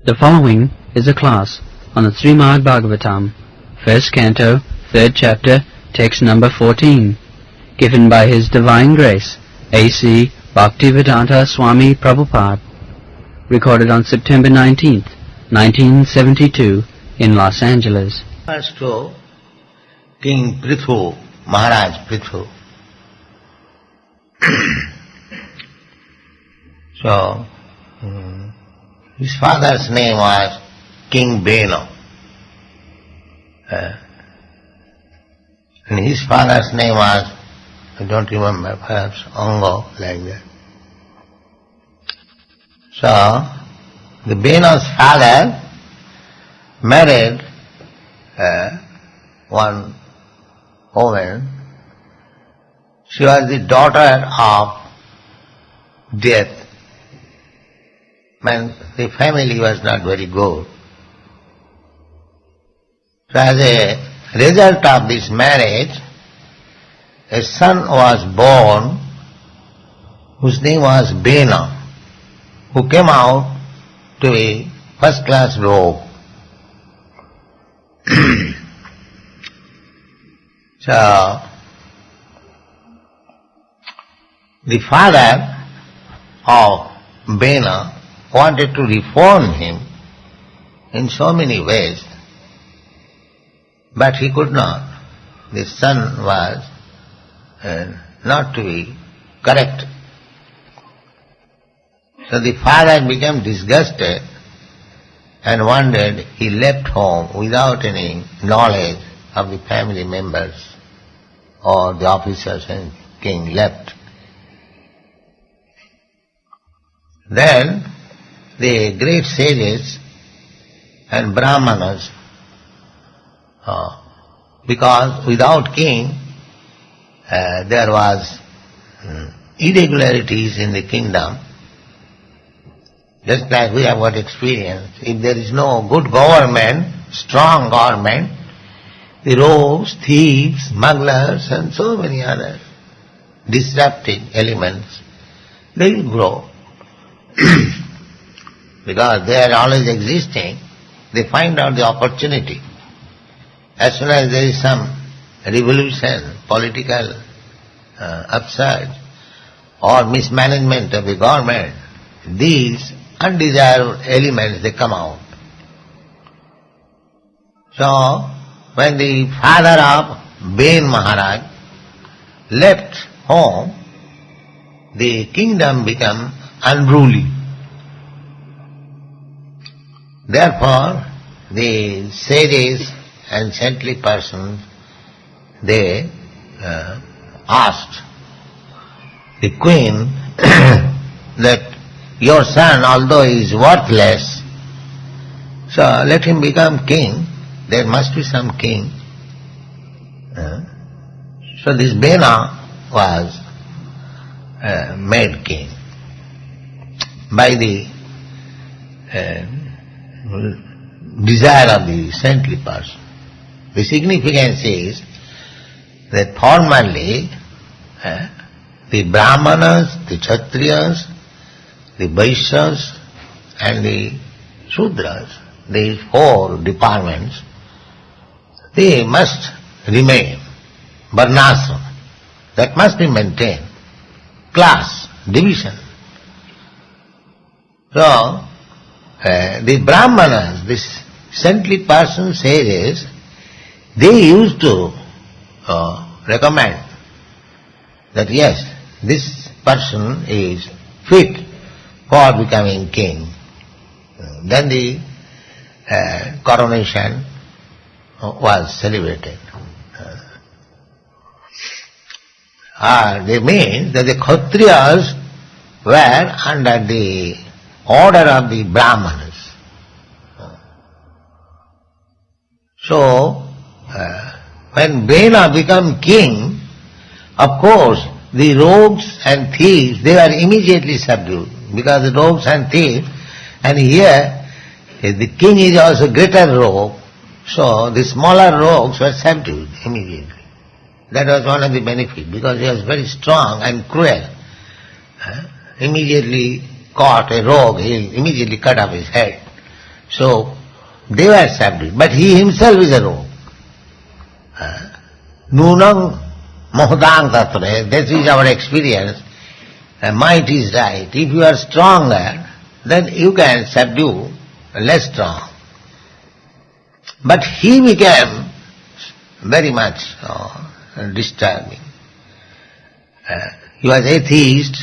The following is a class on the Srimad Bhagavatam, first canto, third chapter, text number 14, given by His Divine Grace, A.C. Bhaktivedanta Swami Prabhupada, recorded on September 19th, 1972, in Los Angeles. First to King Prthu, Maharaj Prthu. So, his father's name was King Beno. And his father's name was, I don't remember, perhaps Ango, like that. So, the Beno's father married one woman. She was the daughter of death. When the family was not very good. So as a result of this marriage, a son was born whose name was Bena, who came out to be first-class rogue. So, the father of Bena wanted to reform him in so many ways, but he could not. The son was not to be correct. So the father became disgusted, and one day he left home without any knowledge of the family members or the officers, and king left. Then the great sages and brahmanas, because without king there was irregularities in the kingdom, just like we have got experience. If there is no good government, strong government, the rogues, thieves, smugglers and so many other disrupting elements, they will grow. Because they are always existing, they find out the opportunity. As soon as there is some revolution, political upsurge or mismanagement of the government, these undesirable elements, they come out. So, when the father of Ben Maharaj left home, the kingdom became unruly. Therefore, the sages and saintly persons, they asked the queen that your son, although he is worthless, so let him become king. There must be some king. So this Bena was made king by the desire of the saintly person. The significance is that formerly the brahmanas, the kshatriyas, the vaishyas and the shudras, these four departments, they must remain. Varnashram, that must be maintained. Class, division. So, the brahmanas, this saintly person sages, they used to recommend that yes, this person is fit for becoming king. Then the coronation was celebrated. They mean that the kshatriyas were under the order of the brahmanas. So, when Bena became king, of course, the rogues and thieves, they were immediately subdued, because the rogues and thieves, and here the king is also greater rogue, so the smaller rogues were subdued immediately. That was one of the benefits, because he was very strong and cruel. Immediately caught a rogue, he'll immediately cut off his head. So they were subdued, but he himself is a rogue. Nunam Mahodang Tatre, this is our experience. Might is right. If you are stronger, then you can subdue less strong. But he became very much disturbing. He was atheist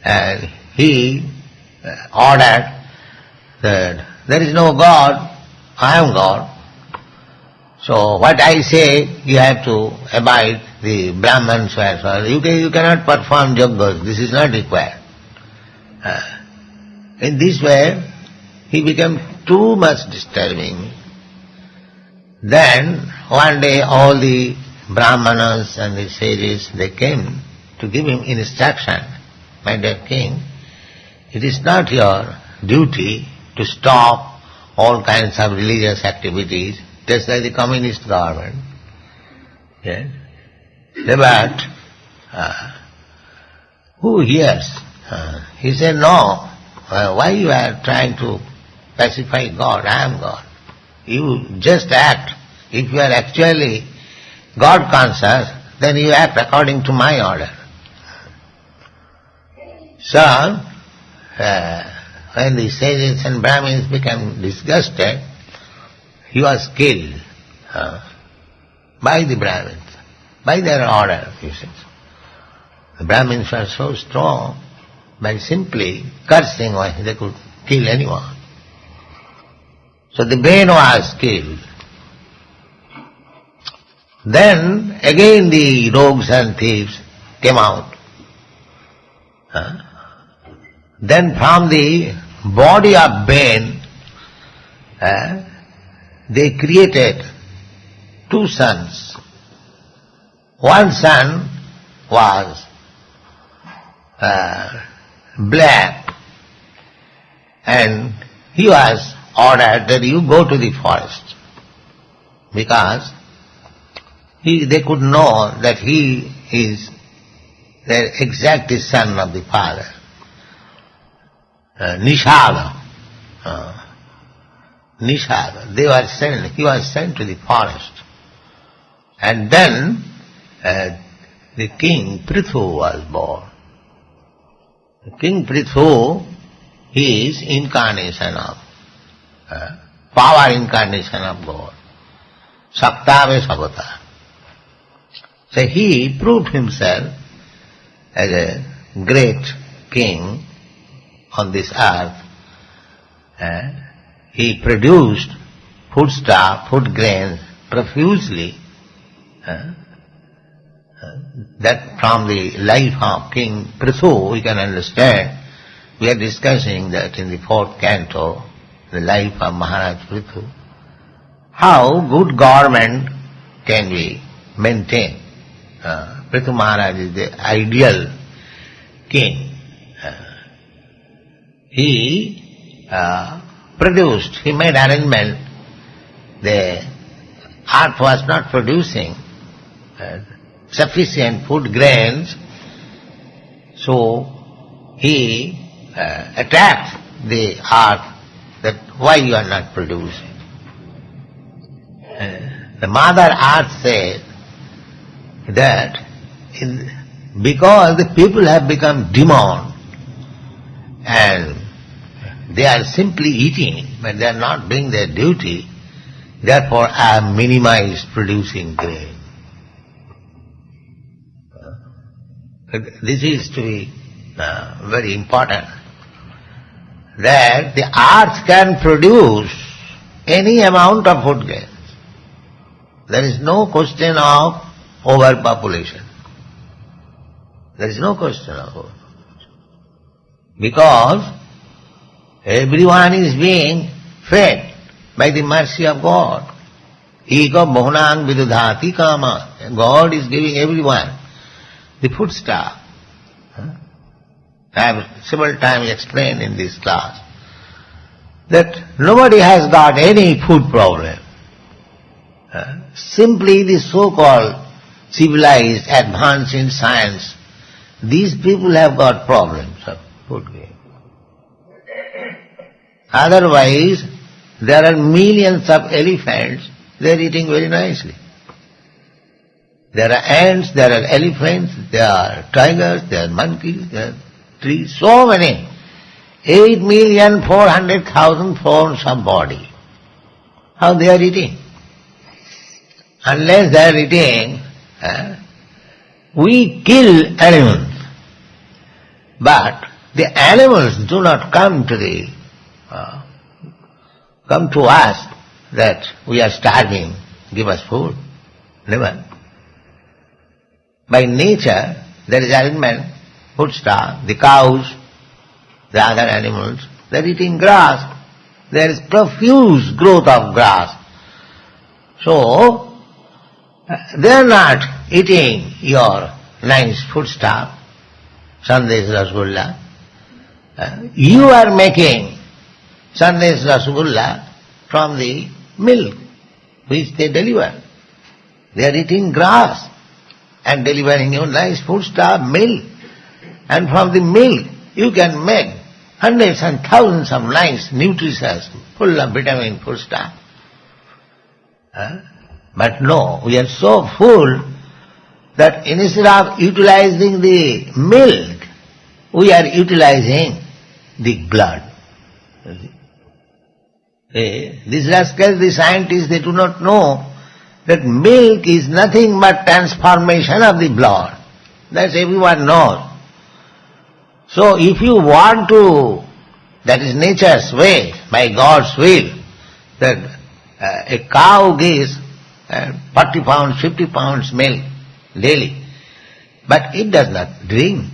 and he ordered that there is no God, I am God. So what I say, you have to abide the brahmanas as well. You cannot perform yogas, this is not required. In this way, he became too much disturbing. Then one day all the brahmanas and the sages, they came to give him instruction. My dear king, it is not your duty to stop all kinds of religious activities, just like the communist government. Yes? But who hears? He said, no, why you are trying to pacify God? I am God. You just act. If you are actually God conscious, then you act according to my order. So, when the sages and brahmins became disgusted, he was killed by the brahmins, by their order, you see. The brahmins were so strong, by simply cursing, they could kill anyone. So the Bain was killed. Then again the rogues and thieves came out. Then from the body of Bain, they created two sons. One son was black, and he was ordered that you go to the forest, because they could know that he is the exact son of the father. Nishada. He was sent to the forest. And then the king Prthu was born. The king Prthu, he is incarnation of, power incarnation of God. Saktave Sabata. So he proved himself as a great king on this earth. He produced foodstuff, food grains profusely. That from the life of King Prthu we can understand. We are discussing that in the 4th canto, the life of Maharaj Prthu. How good government can we maintain? Prthu Maharaj is the ideal king. He produced, he made arrangement. The earth was not producing sufficient food grains, so he attacked the earth that why you are not producing. The Mother Earth said that because the people have become demon and they are simply eating but they are not doing their duty, therefore I have minimized producing grain. This is to be very important, that the earth can produce any amount of food grains. There is no question of overpopulation. There is no question of overpopulation. Because everyone is being fed by the mercy of God. Eka bhunang vidudhati kama. God is giving everyone the foodstuff. I have several times explained in this class that nobody has got any food problem. Simply the so-called civilized, advanced in science, these people have got problems of food grain. Otherwise, there are millions of elephants, they are eating very nicely. There are ants, there are elephants, there are tigers, there are monkeys, there are trees, so many. 8,400,000 forms of body. How they are eating? Unless they are eating, we kill animals. But the animals do not come to us that we are starving, give us food. Never. By nature, there is arrangement, food stuff, the cows, the other animals, they are eating grass. There is profuse growth of grass. So, they are not eating your nice food stuff, Sandesh Rasgulla. You are making Sandesh Rasgulla from the milk which they deliver. They are eating grass and delivering you nice food stuff, milk. And from the milk you can make hundreds and thousands of nice, nutritious, full of vitamin food stuff. But no, we are so full that instead of utilizing the milk, we are utilizing the blood. These rascals, the scientists, they do not know that milk is nothing but transformation of the blood. That everyone knows. So if you want to, that is nature's way, by God's will, that a cow gives 40 pounds, 50 pounds milk daily, but it does not drink.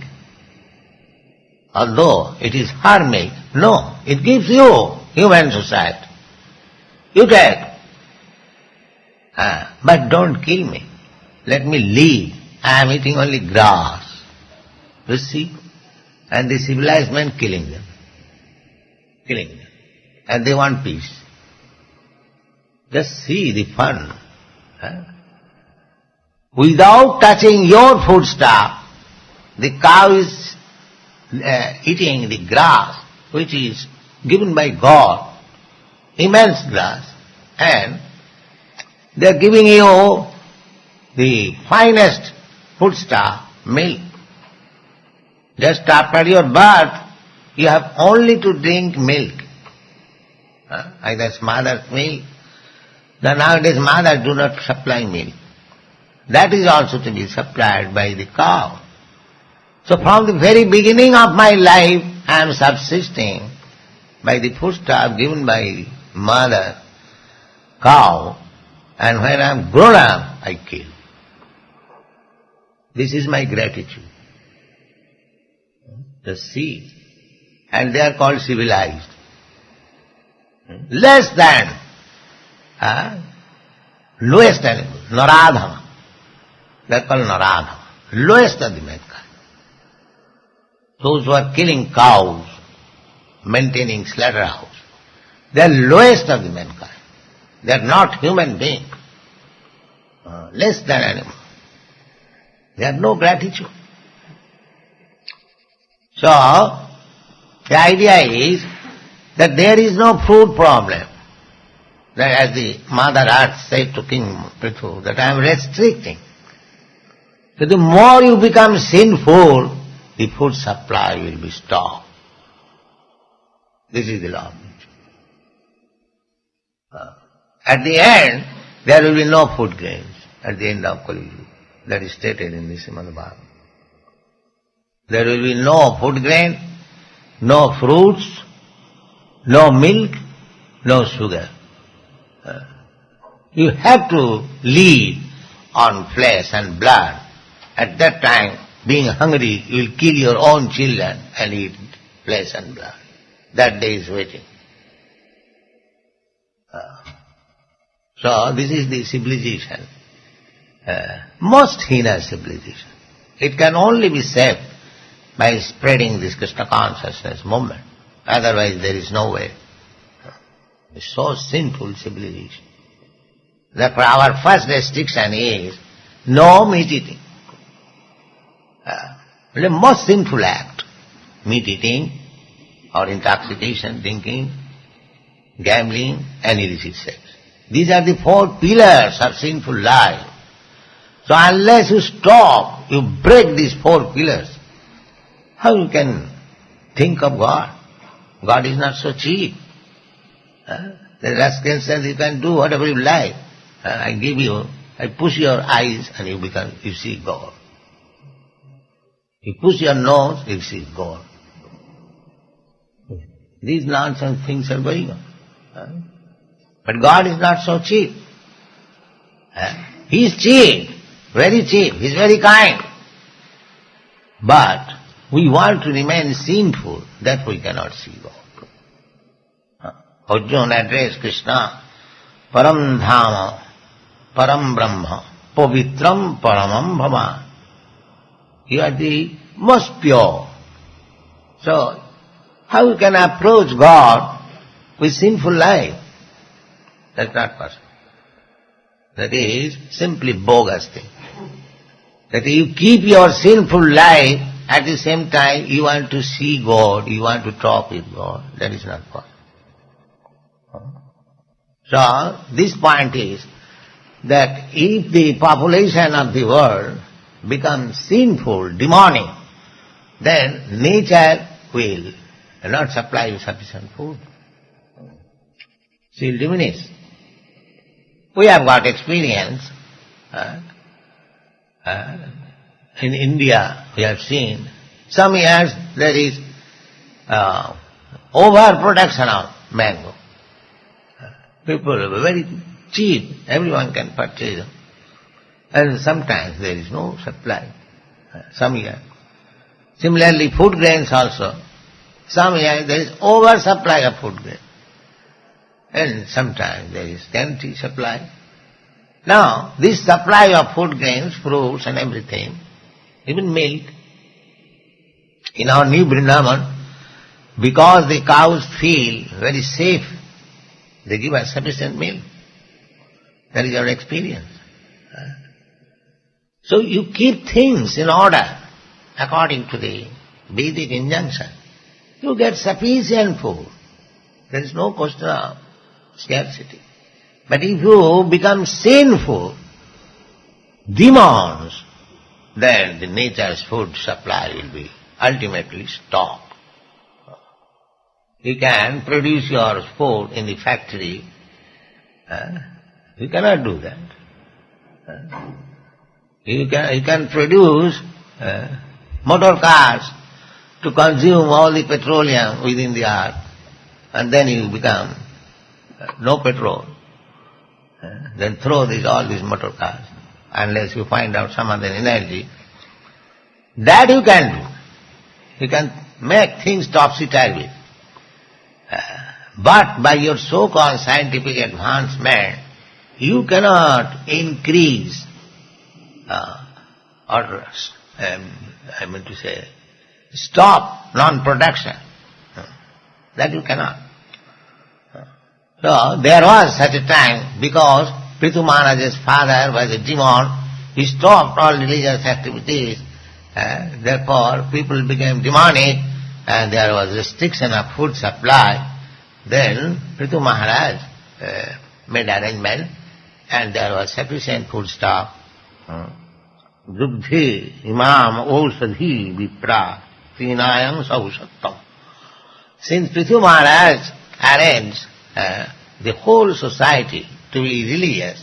Although it is her milk, no, it gives you, human society. You take. But don't kill me. Let me live. I am eating only grass. You see? And the civilized men killing them. Killing them. And they want peace. Just see the fun. Without touching your food stuff, the cow is eating the grass which is given by God, immense grass, and they are giving you the finest food stuff, milk. Just after your birth, you have only to drink milk. Either mother's milk. Then nowadays mothers do not supply milk. That is also to be supplied by the cow. So from the very beginning of my life, I am subsisting by the foodstuff given by mother, cow, and when I am grown up, I kill. This is my gratitude. Just see. And they are called civilized. Less than lowest animal, Naradhama. They are called Naradhama. Lowest of the mankind. Those who are killing cows, maintaining slaughterhouse, they are lowest of the mankind. They are not human beings. Less than animal. They have no gratitude. So, the idea is that there is no food problem. That as the Mother Earth said to King Prthu, that I am restricting. So the more you become sinful, the food supply will be stopped. This is the law of nature. At the end, there will be no food grains at the end of Kali Yuga. That is stated in the Srimad Bhagavatam. There will be no food grain, no fruits, no milk, no sugar. You have to live on flesh and blood. At that time, being hungry, you will kill your own children and eat flesh and blood. That day is waiting. So this is the civilization, most heinous civilization. It can only be saved by spreading this Krishna consciousness movement. Otherwise there is no way. It's so sinful civilization. Therefore our first restriction is no meat eating. The most sinful act, meat eating or intoxication, drinking, gambling and illicit sex. These are the 4 pillars of sinful life. So unless you stop, you break these 4 pillars, how you can think of God? God is not so cheap. The rascal says you can do whatever you like. I push your eyes and you see God. You push your nose, you see God. These nonsense things are going on. But God is not so cheap. He is cheap, very cheap. He is very kind. But we want to remain sinful, that we cannot see God. Arjuna addressed Krishna, Param Dhama, Param Brahma, Pavitram Paramam Bhava. You are the most pure. So, how you can approach God with sinful life? That's not possible. That is simply bogus thing. That you keep your sinful life, at the same time you want to see God, you want to talk with God. That is not possible. So, this point is that if the population of the world becomes sinful, demonic, then nature will not supply you sufficient food. She will diminish. We have got experience. In India, we have seen, some years there is overproduction of mango. People are very cheap, everyone can purchase them. And sometimes there is no supply, some years. Similarly, food grains also. Some years there is oversupply of food grains. And sometimes there is scanty supply. Now, this supply of food grains, fruits and everything, even milk, in our new Vrindavan, because the cows feel very safe, they give us sufficient milk. That is our experience. So you keep things in order according to the Vedic injunction. You get sufficient food. There is no question of scarcity. But if you become sinful, demons, then the nature's food supply will be ultimately stopped. You can produce your food in the factory. You cannot do that. You can produce motor cars to consume all the petroleum within the earth, and then you become no petrol. Then throw all these motor cars, unless you find out some other energy. That you can do. You can make things topsy-turvy. But by your so-called scientific advancement, you cannot increase stop non-production. That you cannot. So, there was such a time, because Prthu Maharaj's father was a demon, he stopped all religious activities, therefore people became demonic, and there was restriction of food supply. Then Prthu Maharaj made arrangement, and there was sufficient food stock. Dugdhi imam osadhi vipra tinayam sausattam. Since Prthu Maharaj arranged the whole society to be religious,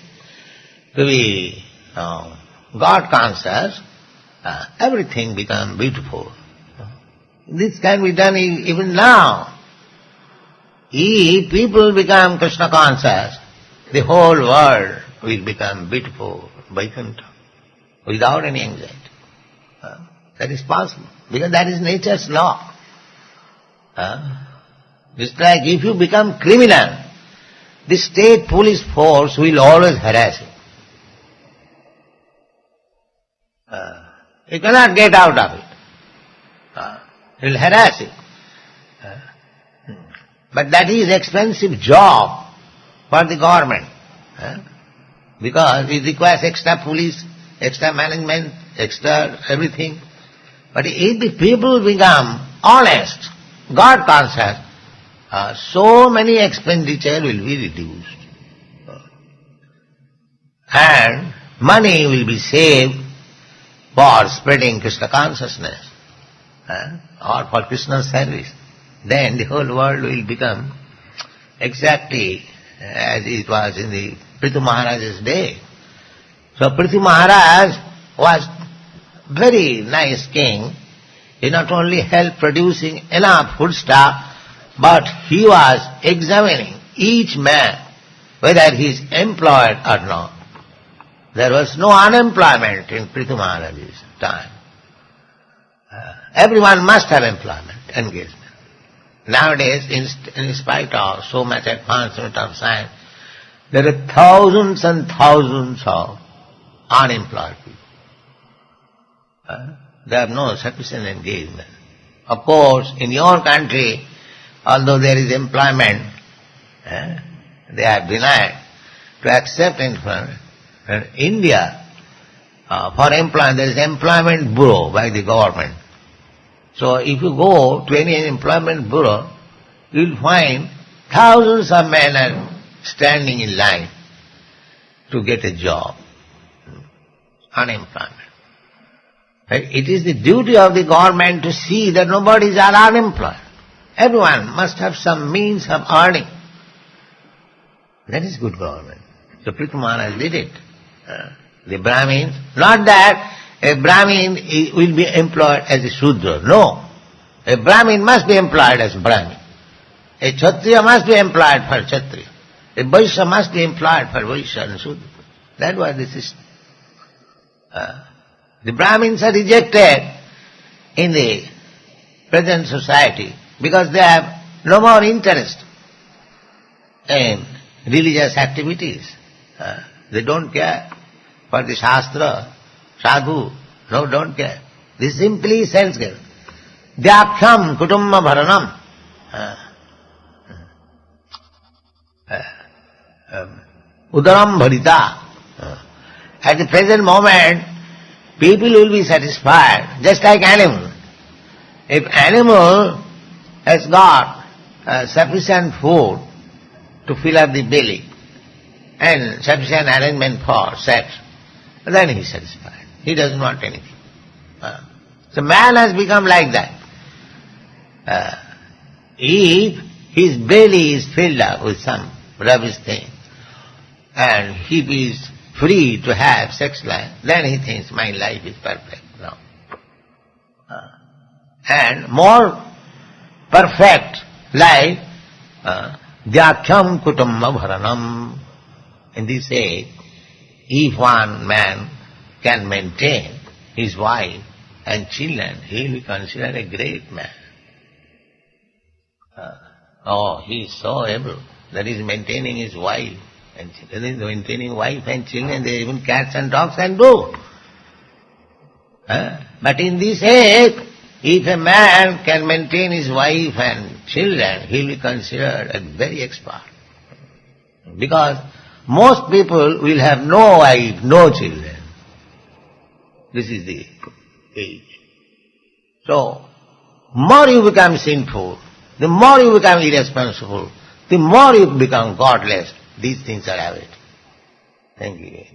to be God conscious, everything becomes beautiful. This can be done even now. If people become Krishna conscious, the whole world will become beautiful, Vaikuntha, without any anxiety. That is possible, because that is nature's law. Just like if you become criminal, the state police force will always harass you. You cannot get out of it. It will harass you. But that is expensive job for the government, because it requires extra police, extra management, extra everything. But if the people become honest, God conscious, so many expenditure will be reduced. And money will be saved for spreading Krishna consciousness or for Krishna's service. Then the whole world will become exactly as it was in the Prthu Maharaj's day. So Prthu Maharaj was very nice king. He not only helped producing enough foodstuff, but he was examining each man whether he is employed or not. There was no unemployment in Prthu Maharaj's time. Everyone must have employment, engagement. Nowadays, in spite of so much advancement of science, there are thousands and thousands of unemployed people. They have no sufficient engagement. Of course, in your country, although there is employment, they are denied to accept employment. In India, for employment, there is employment bureau by the government. So if you go to any employment bureau, you will find thousands of men are standing in line to get a job. Unemployment. It is the duty of the government to see that nobody is unemployed. Everyone must have some means of earning. That is good government. So Prthu Maharaj did it. The Brahmins, not that a Brahmin will be employed as a Shudra. No. A Brahmin must be employed as a Brahmin. A Kshatriya must be employed for Kshatriya. A Vaishya must be employed for Vaishya and Shudra. That was the system. The Brahmins are rejected in the present society because they have no more interest in religious activities. They don't care for the Shastra, Sadhu, no, don't care. They simply sense-given. Dhyakhyam kutumma bharanam. Udaram bharita. At the present moment, people will be satisfied, just like animal. If animal has got sufficient food to fill up the belly and sufficient arrangement for sex, then he is satisfied. He doesn't want anything. So man has become like that. If his belly is filled up with some rubbish thing and he is free to have sex life, then he thinks my life is perfect now. And more perfect life, Dhyakhyam kutumma bharanam. In this age, if one man can maintain his wife and children, he will be considered a great man. He is so able that he is maintaining his wife and children. Maintaining wife and children, even cats and dogs can do. But in this age, if a man can maintain his wife and children, he will be considered a very expert. Because most people will have no wife, no children. This is the age. So, more you become sinful, the more you become irresponsible, the more you become godless. These things are habit. Thank you.